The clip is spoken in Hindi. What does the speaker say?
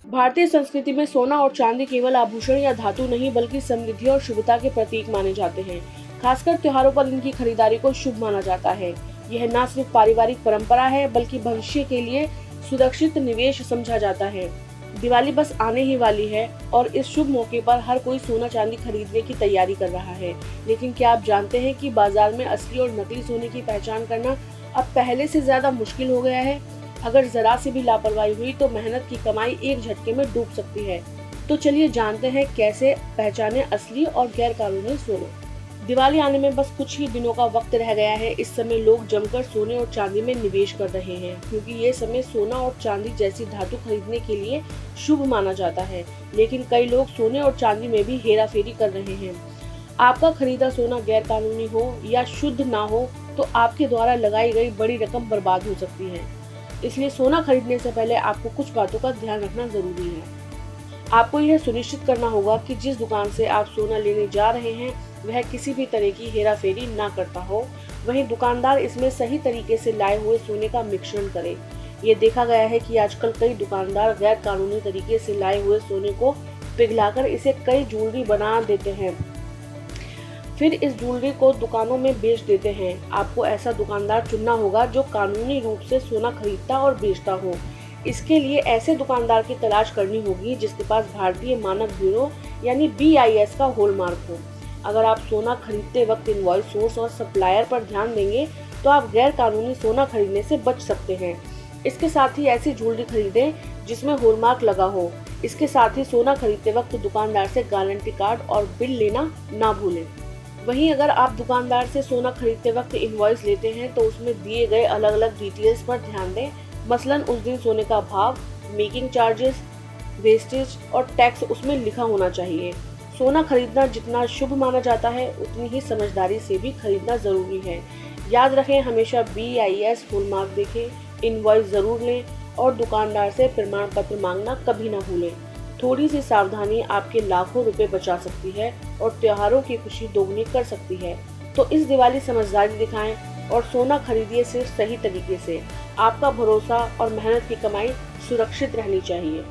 भारतीय संस्कृति में सोना और चांदी केवल आभूषण या धातु नहीं बल्कि समृद्धि और शुभता के प्रतीक माने जाते हैं। खासकर त्योहारों पर इनकी खरीदारी को शुभ माना जाता है। यह न सिर्फ पारिवारिक परंपरा है बल्कि भविष्य के लिए सुरक्षित निवेश समझा जाता है। दिवाली बस आने ही वाली है और इस शुभ मौके पर हर कोई सोना चांदी खरीदने की तैयारी कर रहा है। लेकिन क्या आप जानते हैं कि बाजार में असली और नकली सोने की पहचान करना अब पहले से ज्यादा मुश्किल हो गया है। अगर जरा सी भी लापरवाही हुई तो मेहनत की कमाई एक झटके में डूब सकती है। तो चलिए जानते हैं कैसे पहचाने असली और गैर कानूनी सोना। दिवाली आने में बस कुछ ही दिनों का वक्त रह गया है। इस समय लोग जमकर सोने और चांदी में निवेश कर रहे हैं क्योंकि ये समय सोना और चांदी जैसी धातु खरीदने के लिए शुभ माना जाता है। लेकिन कई लोग सोने और चांदी में भी हेराफेरी कर रहे हैं। आपका खरीदा सोना गैर कानूनी हो या शुद्ध ना हो तो आपके द्वारा लगाई गई बड़ी रकम बर्बाद हो सकती है। इसलिए सोना खरीदने से पहले आपको कुछ बातों का ध्यान रखना जरूरी है। आपको यह सुनिश्चित करना होगा कि जिस दुकान से आप सोना लेने जा रहे हैं वह किसी भी तरह की हेराफेरी ना करता हो। वहीं दुकानदार इसमें सही तरीके से लाए हुए सोने का मिश्रण करे। ये देखा गया है कि आजकल कई दुकानदार गैर कानूनी तरीके से लाए हुए सोने को पिघलाकर इसे कई ज्वेलरी बना देते हैं, फिर इस ज्वेलरी को दुकानों में बेच देते हैं। आपको ऐसा दुकानदार चुनना होगा जो कानूनी रूप से सोना खरीदता और बेचता हो। इसके लिए ऐसे दुकानदार की तलाश करनी होगी जिसके पास भारतीय मानक ब्यूरो यानी BIS का हॉलमार्क हो। अगर आप सोना खरीदते वक्त इनवॉइस, सोर्स और सप्लायर पर ध्यान देंगे तो आप गैर कानूनी सोना खरीदने से बच सकते हैं। इसके साथ ही ऐसी ज्वेलरी खरीदें जिसमें हॉलमार्क लगा हो। इसके साथ ही सोना खरीदते वक्त दुकानदार से गारंटी कार्ड और बिल लेना ना भूलें। वहीं अगर आप दुकानदार से सोना खरीदते वक्त इनवॉइस लेते हैं तो उसमें दिए गए अलग अलग डिटेल्स पर ध्यान दें। मसलन उस दिन सोने का भाव, मेकिंग चार्जेस, वेस्टेज और टैक्स उसमें लिखा होना चाहिए। सोना खरीदना जितना शुभ माना जाता है उतनी ही समझदारी से भी खरीदना जरूरी है। याद रखें, हमेशा BIS हॉलमार्क देखें, इनवॉइस जरूर लें और दुकानदार से प्रमाण पत्र मांगना कभी ना भूलें। थोड़ी सी सावधानी आपके लाखों रुपए बचा सकती है और त्योहारों की खुशी दोगुनी कर सकती है। तो इस दिवाली समझदारी दिखाएं और सोना खरीदिए सिर्फ सही तरीके से। आपका भरोसा और मेहनत की कमाई सुरक्षित रहनी चाहिए।